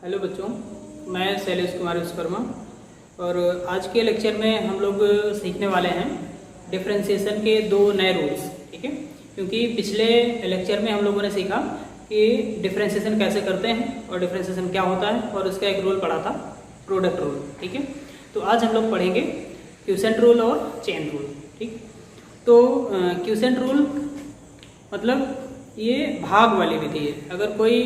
Hello बच्चों, मैं शैलेश कुमार विश्वकर्मा और आज के लेक्चर में हम लोग सीखने वाले हैं डिफरेंशिएशन के दो नए रूल्स। ठीक है, क्योंकि पिछले लेक्चर में हम लोगों ने सीखा कि डिफरेंशिएशन कैसे करते हैं और डिफरेंशिएशन क्या होता है और उसका एक रूल पढ़ा था, प्रोडक्ट रूल। ठीक है, तो आज हम लोग पढ़ेंगे क्वोशिएंट रूल और चेन रूल। ठीक, तो क्वोशिएंट रूल मतलब ये भाग वाली विधि है। अगर कोई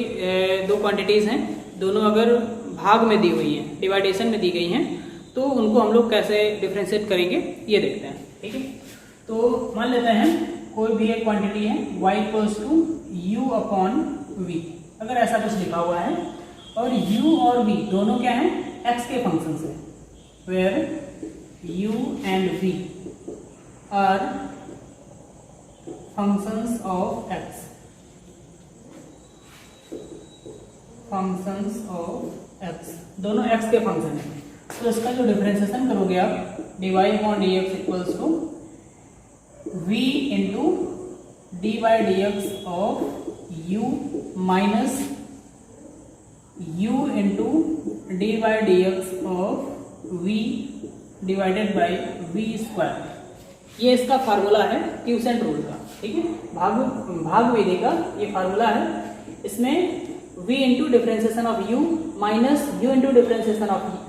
दो क्वांटिटीज़ हैं, दोनों अगर भाग में दी हुई हैं, डिवाइडेशन में दी गई हैं, तो उनको हम लोग कैसे डिफ्रेंशिएट करेंगे ये देखते हैं। ठीक है, तो मान लेते हैं कोई भी एक क्वांटिटी है y equals to u upon v। अगर ऐसा कुछ लिखा हुआ है और u और v दोनों क्या हैं, x के फंक्शन है, where u and v are functions of x, functions of x, दोनों x के फंक्शन हैं। तो इसका जो डिफरेंशिएशन करोगे आप, dy upon dx equals to v into dy dx of u minus u into dy dx of v divided by v square. ये इसका फार्मूला है क्वोशिएंट रूल का। ठीक है, भाग विधि का ये फार्मूला है। इसमें v into differentiation of u minus u into differentiation of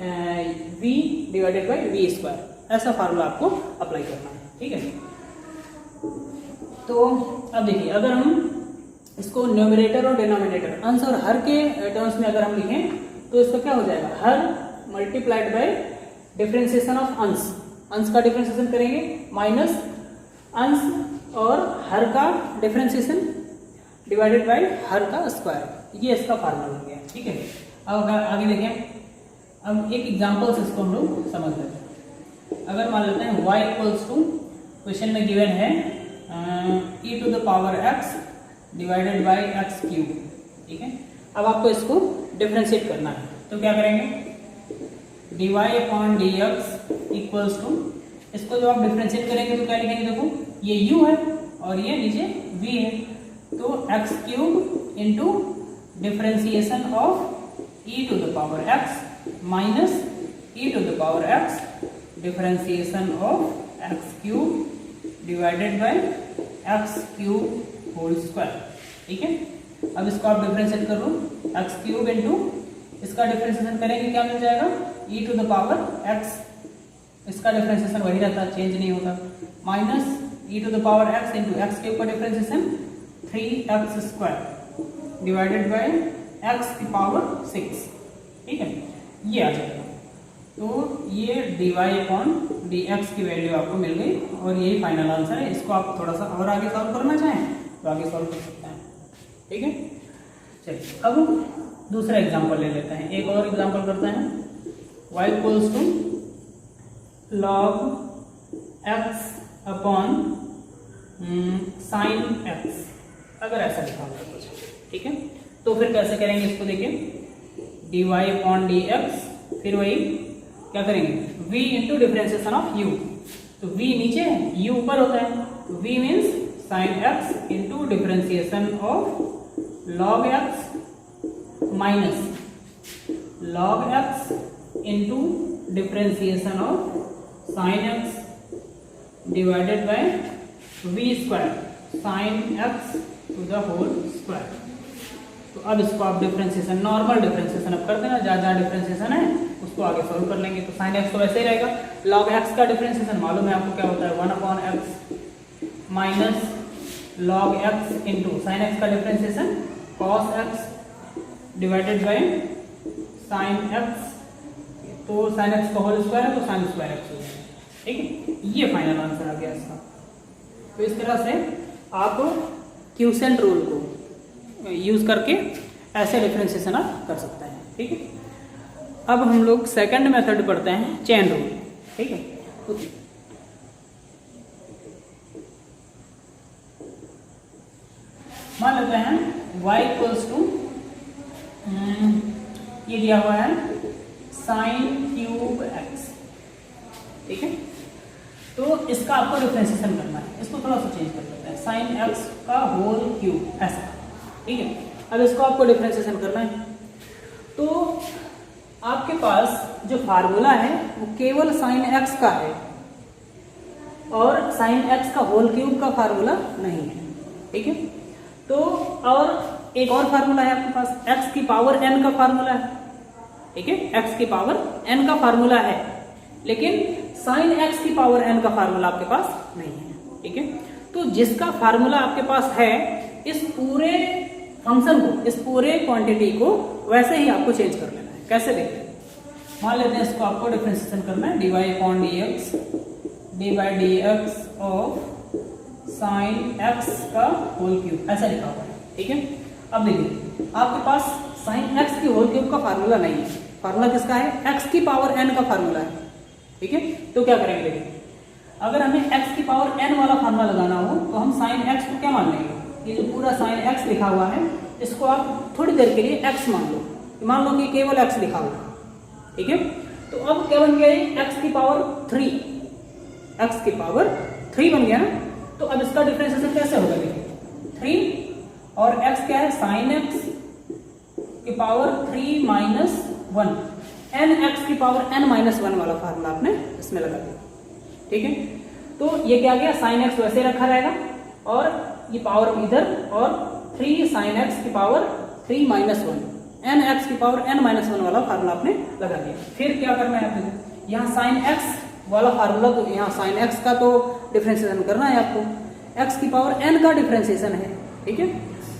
v divided by v square, ऐसा फार्मूला आपको अप्लाई करना है। ठीक है, तो अब देखिए, अगर हम इसको न्यूमरेटर और डिनोमिनेटर, अंश और हर के टर्म्स में अगर हम लिखें तो इसका क्या हो जाएगा, हर मल्टीप्लाइड बाय डिफरेंशिएशन ऑफ अंश, अंश का डिफरेंशिएशन करेंगे माइनस अंश और हर का डिफरेंशिएशन डिवाइडेड बाय हर का स्क्वायर। ये इसका फार्मूला हो गया। ठीक है, अब आगे देखें, अब एक एग्जांपल से इसको हम लोग समझ लेते हैं। अगर मान लेते हैं y इक्वल्स टू, क्वेश्चन में गिवन है e to the power x divided by x cube. ठीक है, अब आपको इसको डिफरेंशिएट करना है, तो क्या करेंगे, dy upon dx equals to, इसको जब आप डिफरेंशिएट करेंगे तो क्या लिखेंगे, देखो ये u है और ये नीचे v है, तो x cube into differentiation of e to the power x minus e to the power x differentiation of x cube divided by x cube whole square. ठीक है, अब इसको आप डिफरेंशिएट कर लो, x क्यूब इंटू इसका डिफरेंशिएशन करेंगे क्या मिल जाएगा, e to the power x, इसका डिफरेंशिएशन वही रहता है, चेंज नहीं होता, minus e to the power x into x cube का differentiation 3x square divided by x की पावर 6। ठीक है, ये आ जाएगा। तो ये dy अपॉन dx की वैल्यू आपको मिल गई और यही फाइनल आंसर है। इसको आप थोड़ा सा और आगे सॉल्व करना चाहें तो आगे सॉल्व कर सकते हैं। ठीक है, चलिए अब दूसरा एग्जांपल ले लेते हैं, एक और एग्जांपल करते हैं। y equals to log x upon sine x, अगर ऐसा लिखा होगा कुछ। ठीक है, तो फिर कैसे करेंगे इसको, देखिए dy अपॉन dx, फिर वही क्या करेंगे, v into differentiation of u, तो v नीचे है, u ऊपर होता है, तो v means sine x into differentiation of log x minus log x into differentiation of sine x divided by v square sine x to the whole square. तो अब इसको आप डिफरेंशिएशन, नॉर्मल डिफरेंशिएशन अब कर देना, जहाँ जहाँ डिफरेंशिएशन है उसको आगे सॉल्व कर लेंगे। तो साइन एक्स तो वैसे ही रहेगा, log x का डिफरेंशिएशन मालूम है आपको क्या होता है, 1 upon x minus log x into sine x का differentiation cos x divided by sine x, तो साइन एक्स का होल स्क्वायर है तो साइन स्क्वायर एक्स हो जाएगा। ठीक है, ये फाइनल आंसर आ गया इसका। तो इस तरह से आप क्वोशिएंट रूल को यूज करके ऐसे डिफरेंशिएशन आप कर सकते हैं। ठीक है, अब हम लोग सेकंड मेथड पढ़ते हैं, चेन रूल। ठीक है, तो मान लेते हैं y इक्वल्स टू, ये दिया हुआ है साइन क्यूब x। ठीक है, तो इसका आपको डिफरेंशिएशन करना है, इसको थोड़ा सा चेंज कर लेते हैं, साइन x का होल क्यूब ऐसा। ठीक है, अब इसको आपको डिफरेंशिएशन करना है, तो आपके पास जो फार्मूला है वो केवल साइन एक्स का है और साइन एक्स का होल क्यूब का फार्मूला नहीं है, ठीक है। तो और एक और फार्मूला है आपके पास, एक्स की पावर एन का फार्मूला है, ठीक है, एक्स की पावर एन का फार्मूला है, लेकिन साइन एक्स की पावर एन का फार्मूला आपके पास नहीं है, ठीक है। तो जिसका फार्मूला आपके पास है, इस पूरे फंक्शन को, इस पूरे क्वांटिटी को वैसे ही आपको चेंज कर लेना है। कैसे देखते हैं, मान लेते हैं इसको आपको डिफरेंशिएशन करना है, dy upon dx, dy dx of sine x का होल क्यूब, ऐसा लिखा हुआ है, ठीक है। अब देखिए आपके पास साइन x की होल क्यूब का फार्मूला नहीं है, फार्मूला किसका है, x की पावर n का फार्मूला है, ठीक है। तो क्या करेंगे, देखिए अगर हमें x की पावर n वाला फार्मूला लगाना हो तो हम साइन x को क्या मान लेंगे, ये जो पूरा साइन x लिखा हुआ है इसको आप थोड़ी देर के लिए x मान लो, मान लो कि केवल x लिखा हुआ है, ठीक है। तो अब क्या बन गया, x की पावर 3, x की पावर 3 बन गया ना। तो अब इसका डिफरेंशिएशन कैसे होगा, देखिए 3 और x क्या है, साइन x की पावर 3 माइनस 1, n x की पावर n माइनस 1 वाला फार्मूला आपने इसमें लगा दिया, ठीक है। तो ये क्या गया, साइन x वैसे रखा रहेगा और ये पावर इधर, और 3 साइन x की पावर 3 माइनस 1, n x की पावर n माइनस 1 वाला फार्मूला आपने लगा दिया। फिर क्या करना है आपको, यहाँ साइन x वाला फार्मूला, तो यहाँ साइन x का तो डिफरेंशिएशन करना है आपको, x की पावर n का डिफरेंशिएशन है, ठीक है।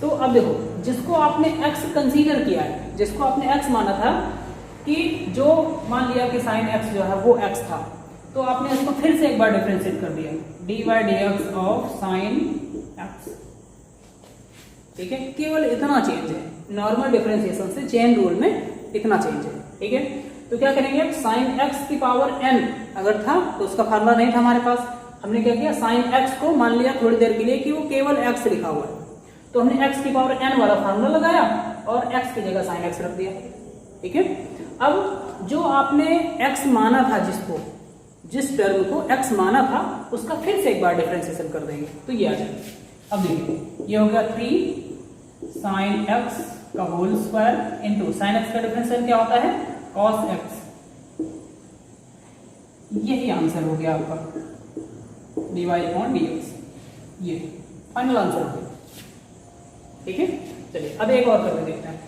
तो अब देखो जिसको आपने x कंसीडर किया है, जिसको आपने x माना था कि जो मान लिया कि साइन x जो है वो x था, तो आपने इसको फिर से एक बार डिफरेंशिएट कर दिया, dy dx of sine x, ठीक है। केवल इतना चेंज है, नॉर्मल डिफरेंशिएशन से चेन रूल में इतना चेंज है, ठीक है। तो क्या करेंगे, साइन x की पावर n अगर था तो उसका फार्मूला नहीं था हमारे पास, हमने क्या किया, साइन x को मान लिया थोड़ी देर के लिए कि वो केवल x लिखा हुआ है, तो हमने x की पावर n वाला फार्मूला लगाया और x की जगह साइन x रख दिया, ठीक है। अब जो आपने x माना था, जिस टर्म को x माना था उसका फिर से एक बार डिफरेंशिएशन कर देंगे तो ये आ जाएगा। अब देखिए ये हो गया 3 साइन x का whole square into sine x का डिफरेंशिएशन क्या होता है, cos x, यही आंसर हो गया आपका dy अपॉन dx, ये फाइनल आंसर हो गया, ठीक है। चलिए अब एक और करके देखते हैं,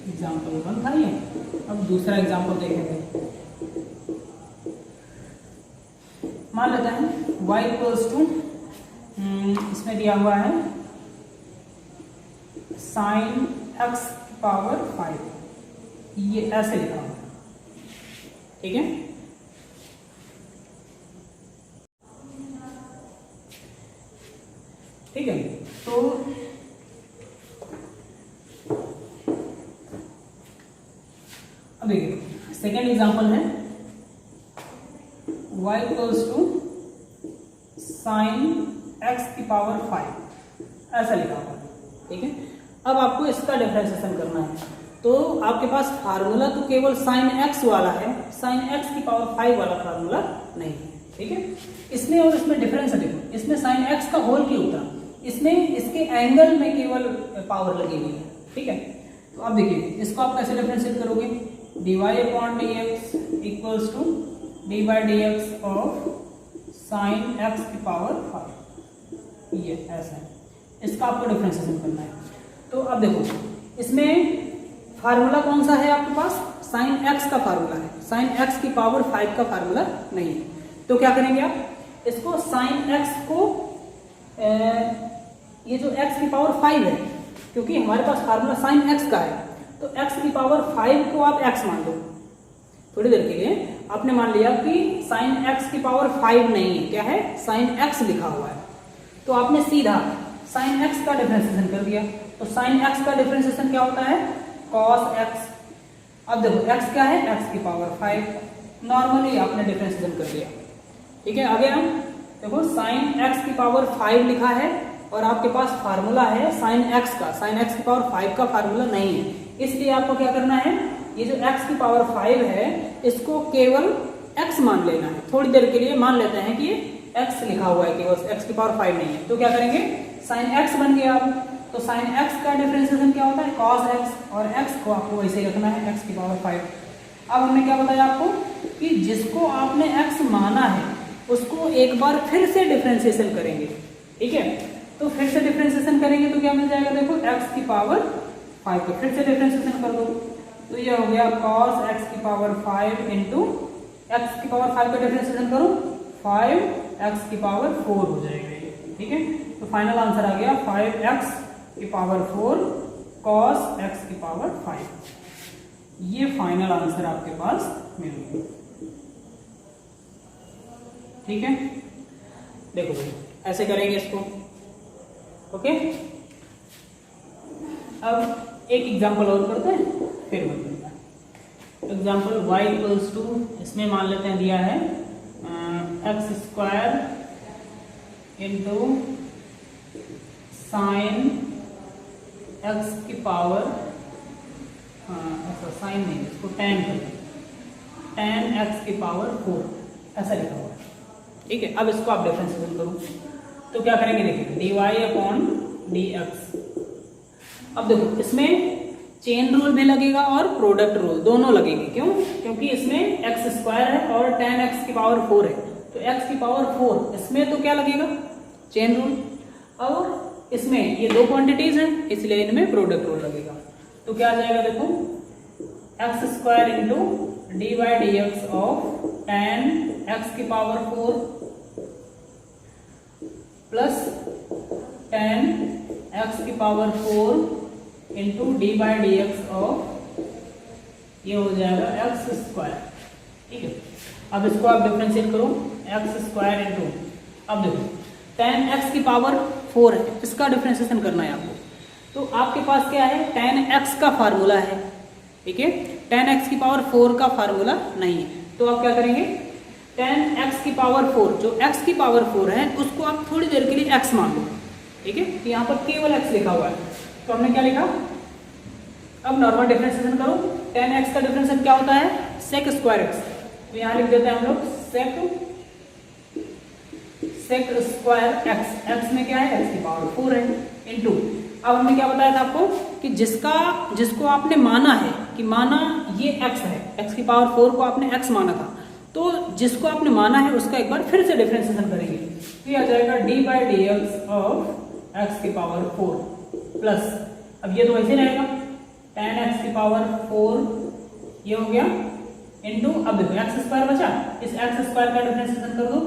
एग्जाम्पल 1 था ये, अब दूसरा एग्जाम्पल देखेंगे। मान लेते हैं y इक्वल्स टू, इसमें दिया हुआ है साइन x पावर 5, ये ऐसे लिखा हुआ, ठीक है। ठीक है, तो अब देखिए सेकेंड एग्जांपल है y equals to sine x की पावर 5, ऐसा लिखा हुआ, ठीक है। अब आपको इसका डिफरेंशिएशन करना है, तो आपके पास फार्मूला तो केवल साइन x वाला है, साइन x की पावर 5 वाला फार्मूला नहीं है, ठीक है। इसमें और इसमें डिफरेंस है, देखो इसमें साइन x का होल क्यूब था, इसमें इसके एंगल में केवल पावर लगी हुई है, ठीक है। तो अब देखिए इसको आप कैसे डिफरेंशिएट करोगे, dy upon dx equals to dy dx of sine x की पावर 5, ये ऐसा है, इसका आपको डिफरेंशिएशन करना है। तो अब देखो इसमें फार्मूला कौन सा है आपके पास, साइन x का फार्मूला है, साइन x की पावर 5 का फार्मूला नहीं है। तो क्या करेंगे आप, इसको साइन x को ये जो x की पावर 5 है, क्योंकि हमारे पास फार्मूला साइन x का है, तो x की पावर 5 को आप x मान लो, थोड़ी देर के लिए आपने मान लिया कि साइन x की पावर 5 नहीं है, क्या है, साइन x लिखा हुआ है, तो आपने सीधा साइन x का डिफरेंशिएशन कर दिया। तो साइन x का डिफरेंशिएशन क्या होता है, cos x। अब देखो x क्या है, x की पावर 5, नॉर्मली आपने डिफरेंशिएशन कर दिया, ठीक है। आगे हम देखो साइन x की पावर 5 लिखा है और आपके पास फार्मूला है साइन x का, साइन x की पावर 5 का फार्मूला नहीं है, इसलिए आपको क्या करना है, ये जो x की पावर 5 है इसको केवल x मान लेना है, थोड़ी देर के लिए मान लेते हैं कि x लिखा हुआ है, केवल x की पावर 5 नहीं है। तो क्या करेंगे, साइन x बन गया, तो साइन एक्स का डिफरेंशिएशन क्या होता है, कॉस एक्स, और एक्स को आपको वैसे ही रखना है एक्स की पावर 5। अब हमने क्या बताया आपको कि जिसको आपने एक्स माना है उसको एक बार फिर से डिफरेंशिएशन करेंगे, ठीक है। तो फिर से डिफरेंशिएशन करेंगे तो क्या मिल जाएगा, देखो एक्स की पावर 5 को फिर से डिफरेंशिएशन कर दो, तो ये हो गया कॉस एक्स की पावर 5 इंटू एक्स की पावर 5 का डिफरेंशिएशन करो 5 एक्स की पावर 4 हो जाएगा ये, ठीक है। तो फाइनल आंसर आ गया 5 एक्स की पावर 4 कॉस एक्स की पावर 5। ये फाइनल आंसर आपके पास मिल गया, ठीक है। देखो भाई ऐसे करेंगे इसको, ओके। अब एक एग्जांपल और करते हैं फिर बताएंगे। एग्जांपल y इक्वल्स टू, इसमें मान लेते हैं दिया है x square into sine x की पावर, ऐसा साइन नहीं, इसको tan एक्स की पावर 4 ऐसा लिखा हुआ है, ठीक है। अब इसको आप डिफरेंशिएशन करो तो क्या करेंगे, देखिए dy अपॉन dx। अब देखो इसमें चेन रूल भी लगेगा और प्रोडक्ट रूल दोनों लगेंगे, क्यों, क्योंकि इसमें एक्स स्क्वायर है और tan एक्स की पावर 4 है, तो x की पावर 4 इसमें तो क्या लगेगा, चेन रूल, और इसमें ये दो क्वांटिटीज हैं इसलिए इनमें प्रोडक्ट रूल लगेगा। तो क्या आ जाएगा, देखो x square into D by D x of tan x की पावर 4 प्लस tan एक्स की power 4 into D by D x of, ये हो जाएगा एक्स स्क्वायर, ठीक है। अब इसको आप डिफरेंशिएट करो एक्स स्क्वायर इंटू, अब देखो tan एक्स की पावर 4 है, इसका डिफरेंशिएशन करना है आपको। तो आपके पास क्या है, tan x का फार्मूला है, ठीक है, tan x की पावर 4 का फार्मूला नहीं है। तो आप क्या करेंगे, tan x की पावर 4, जो x की पावर 4 है उसको आप थोड़ी देर के लिए x मान लो, ठीक है। तो यहाँ पर केवल x लिखा हुआ है, तो हमने क्या लिखा, अब नॉर्मल डिफरेंशिएशन करो, tan x का डिफरेंशिएशन क्या होता है, sec स्क्वायर x, तो यहाँ लिख देते हैं हम लोग sec स्क्वायर x में क्या है, x की पावर 4 है, इंटू, अब हमने क्या बताया था आपको कि जिसको आपने माना है कि माना ये x है, x की पावर 4 को आपने x माना था, तो जिसको आपने माना है उसका एक बार फिर से डिफरेंशिएशन करेंगे, तो ये आ जाएगा D by D x of x की पावर 4 प्लस, अब ये तो वैसे रहेगा tan एक्स की पावर 4 ये हो गया इंटू, अब देखो एक्स स्क्वायर बचा, इस एक्स स्क्वायर का डिफरेंशिएशन कर दो,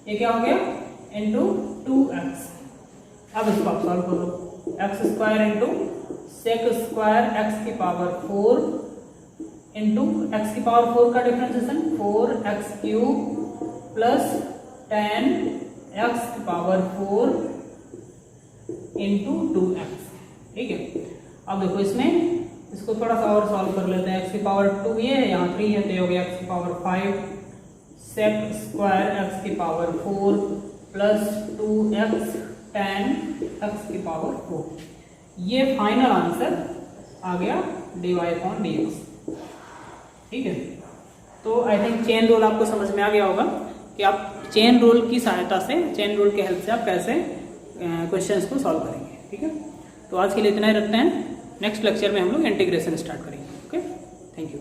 ये क्या हो गया इंटू 2x। अब इसको आप सॉल्व कर दो, x square into sec square x की पावर 4 इंटू एक्स की पावर 4 का differentiation 4x cube plus tan x की पावर 4 इंटू 2x, ठीक है। अब देखो इसमें इसको थोड़ा सा और सॉल्व कर लेते हैं, एक्स की पावर 2 ये है, यहाँ 3 है, तो ये हो गया एक्स की पावर 5 सेक स्क्वायर एक्स की power 4 plus 2x tan x की पावर 4। ये फाइनल आंसर आ गया dy अपॉन dx, ठीक है। तो आई थिंक चेन रूल आपको समझ में आ गया होगा कि आप चेन रूल की सहायता से, चेन रूल के हेल्प से आप कैसे क्वेश्चंस को सॉल्व करेंगे, ठीक है। तो आज के लिए इतना ही रखते हैं, नेक्स्ट लेक्चर में हम लोग इंटीग्रेशन स्टार्ट करेंगे, ओके, थैंक यू।